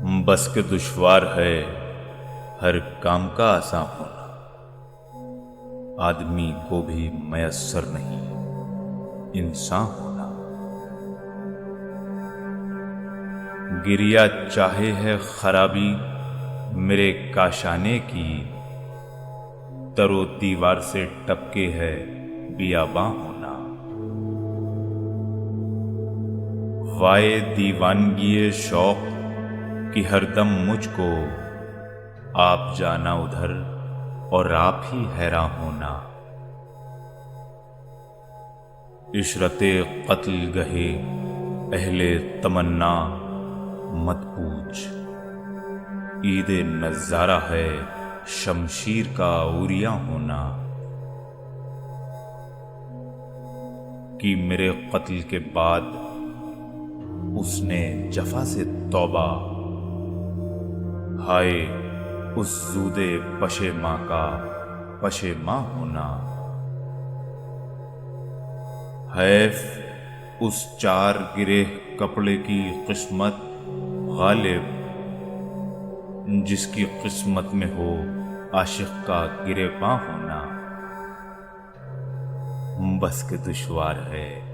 بس کے دشوار ہے ہر کام کا آساں ہونا، آدمی کو بھی میسر نہیں انسان ہونا۔ گریا چاہے ہے خرابی میرے کاشانے کی، ترو دیوار سے ٹپکے ہے بیاباں ہونا۔ وائے دیوانگی شوق کہ ہر دم مجھ کو آپ جانا ادھر اور آپ ہی حیراں ہونا۔ عشرت قتل گہے اہل تمنا مت پوچھ، عید نظارہ ہے شمشیر کا عوریاں ہونا۔ کہ میرے قتل کے بعد اس نے جفا سے توبہ، ہائے اس زود پشیماں کا پشیماں ہونا۔ حیف اس چار گرہ کپڑے کی قسمت غالب، جس کی قسمت میں ہو عاشق کا گرہ پاں ہونا۔ بس کے دشوار ہے